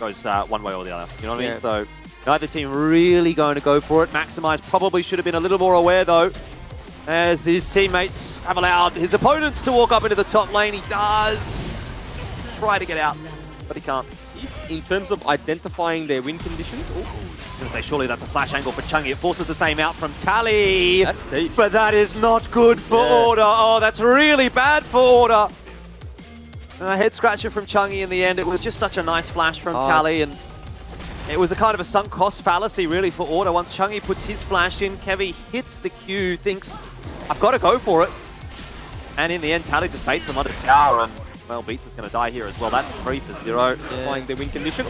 goes one way or the other. You know what I mean? So neither team really going to go for it. Maximize probably should have been a little more aware though, as his teammates have allowed his opponents to walk up into the top lane. He does try to get out, but he can't. In terms of identifying their win conditions, I was going to say, surely that's a flash angle for Chungi. It forces the same out from Tally. That's deep. But that is not good for Order. Oh, that's really bad for Order. A head scratcher from Chungi in the end. It was just such a nice flash from Tally, and it was a kind of a sunk cost fallacy really for Order. Once Chungi puts his flash in, Kevy hits the Q, thinks, I've got to go for it. And in the end, Tally just baits them under the tower, and well, Beats is going to die here as well. That's 3-0. Applying their win condition.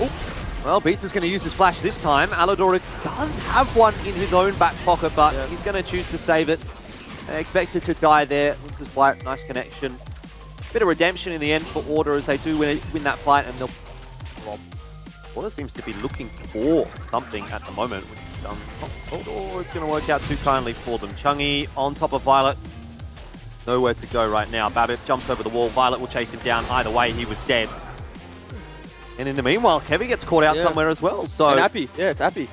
Well, Beats is going to use his flash this time. Aladoric does have one in his own back pocket, but he's going to choose to save it. Expected to die there. This is White, nice connection. Bit of redemption in the end for Order as they do win that fight, and they'll... Well, Order seems to be looking for something at the moment, which it's going to work out too kindly for them. Chungi on top of Violet. Nowhere to go right now. Babip jumps over the wall. Violet will chase him down. Either way, he was dead. And in the meanwhile, Kevy gets caught out somewhere as well. So and Appy. Yeah, it's Appy.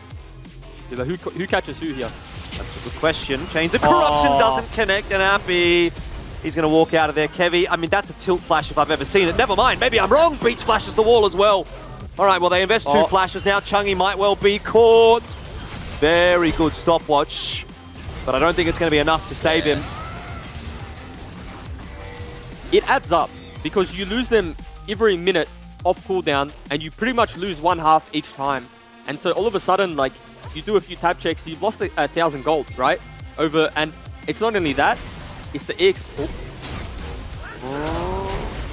Like, who catches who here? That's a good question. Chains of Corruption doesn't connect, and Appy, he's going to walk out of there. Kevy, I mean, that's a tilt flash if I've ever seen it. Never mind. Maybe I'm wrong. Beats flashes the wall as well. All right, well, they invest two flashes now. Chungi might well be caught. Very good stopwatch. But I don't think it's going to be enough to save him. It adds up because you lose them every minute off cooldown and you pretty much lose one half each time. And so all of a sudden, like, you do a few tab checks, you've lost 1,000 gold, right? And it's not only that, it's the EX.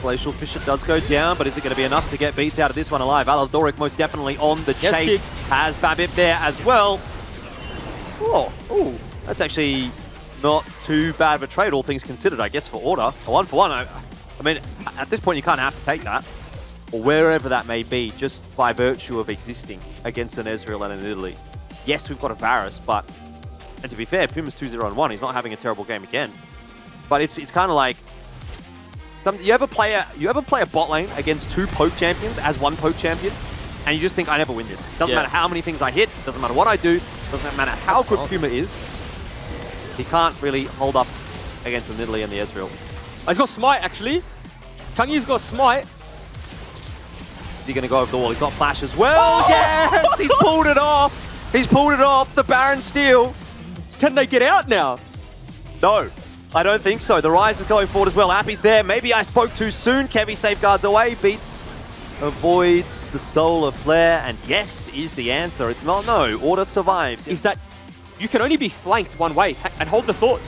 Glacial Fisher does go down, but is it going to be enough to get Beats out of this one alive? Aladoric most definitely on the chase. Has Babip there as well. Oh, that's actually not too bad of a trade, all things considered, I guess, for Order. A 1-for-1. I mean, at this point, you kind of have to take that, or wherever that may be, just by virtue of existing against an Ezreal and an Italy. Yes, we've got a Varus, but, and to be fair, Puma's 2-0-1. He's not having a terrible game again. But it's kind of like, you ever play a bot lane against two poke champions as one poke champion, and you just think, I never win this. Doesn't matter how many things I hit, doesn't matter what I do, doesn't matter how good Puma is. He can't really hold up against the Nidalee and the Ezreal. He's got Smite, actually. Chungi's got Smite. Is he going to go over the wall? He's got Flash as well. Yes! He's pulled it off. He's pulled it off. The Baron steal. Can they get out now? No, I don't think so. The Rise is going forward as well. Appy's there. Maybe I spoke too soon. Kevy safeguards away. Beats avoids the Soul of Flare. And yes is the answer. It's not no. Order survives. Is that you can only be flanked one way, and hold the thought.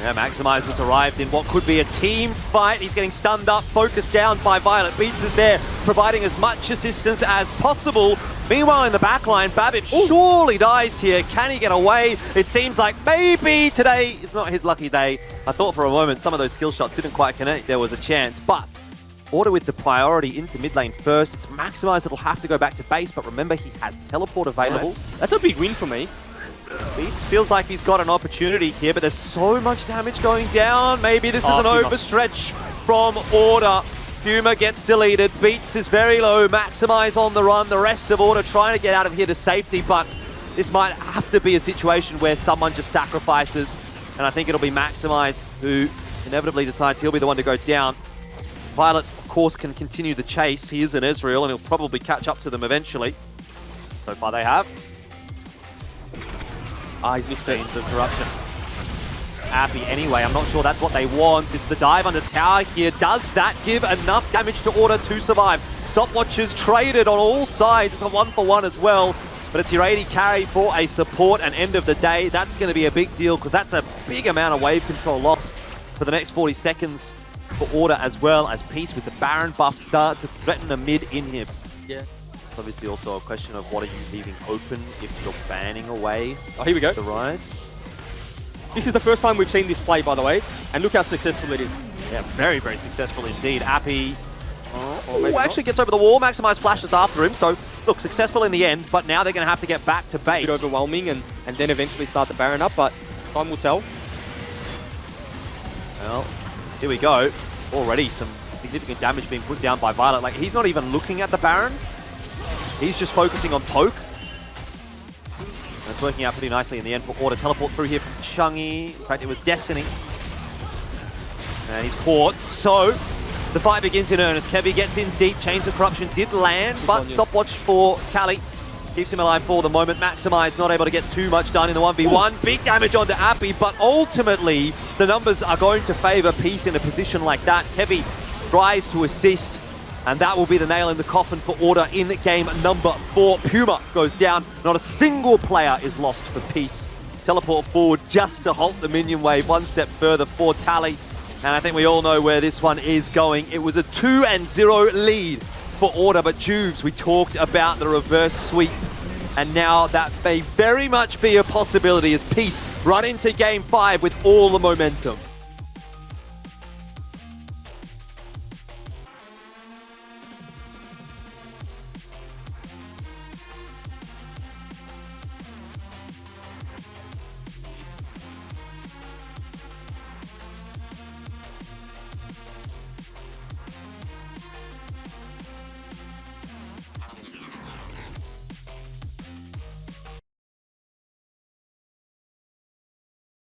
Yeah, Maximize has arrived in what could be a team fight. He's getting stunned up, focused down by Violet. Beats is there, providing as much assistance as possible. Meanwhile, in the backline, Babip surely dies here. Can he get away? It seems like maybe today is not his lucky day. I thought for a moment some of those skill shots didn't quite connect. There was a chance, but Order with the priority into mid lane first. It's Maximize that'll have to go back to base, but remember he has teleport available. That's a big win for me. Beats feels like he's got an opportunity here, but there's so much damage going down. Maybe this is an overstretch from Order. Puma gets deleted. Beats is very low. Maximize on the run. The rest of Order trying to get out of here to safety, but this might have to be a situation where someone just sacrifices, and I think it'll be Maximize who inevitably decides he'll be the one to go down. Violet, of course, can continue the chase. He is an Ezreal, and he'll probably catch up to them eventually. So far they have. He's missed it into Corruption. Appy anyway, I'm not sure that's what they want. It's the dive under tower here. Does that give enough damage to Order to survive? Stopwatches traded on all sides. It's a 1-for-1 as well. But it's your 80 carry for a support, and end of the day, that's going to be a big deal because that's a big amount of wave control lost for the next 40 seconds for Order, as well as Peace with the Baron buff start to threaten a mid in him. Yeah. It's obviously also a question of what are you leaving open if you're banning away here we go. The Rise. This is the first time we've seen this play, by the way, and look how successful it is. Yeah, very, very successful indeed. Appy actually gets over the wall. Maximize flashes after him, so look, successful in the end, but now they're going to have to get back to base. A bit overwhelming and then eventually start the Baron up, but time will tell. Well, here we go. Already some significant damage being put down by Violet. Like, he's not even looking at the Baron. He's just focusing on poke. That's working out pretty nicely in the end for Order. Teleport through here from Chungy. In fact, it was Destiny. And he's caught. So the fight begins in earnest. Kevy gets in deep. Chains of Corruption did land, but stopwatch for Tally. Keeps him alive for the moment. Maximize not able to get too much done in the 1v1. Big damage onto Appy, but ultimately the numbers are going to favor Peace in a position like that. Kevy tries to assist, and that will be the nail in the coffin for Order in game number 4. Puma goes down. Not a single player is lost for Peace. Teleport forward just to halt the minion wave one step further for Tally. And I think we all know where this one is going. It was a 2-0 lead for Order, but Juves, we talked about the reverse sweep. And now that may very much be a possibility as Peace run into game 5 with all the momentum.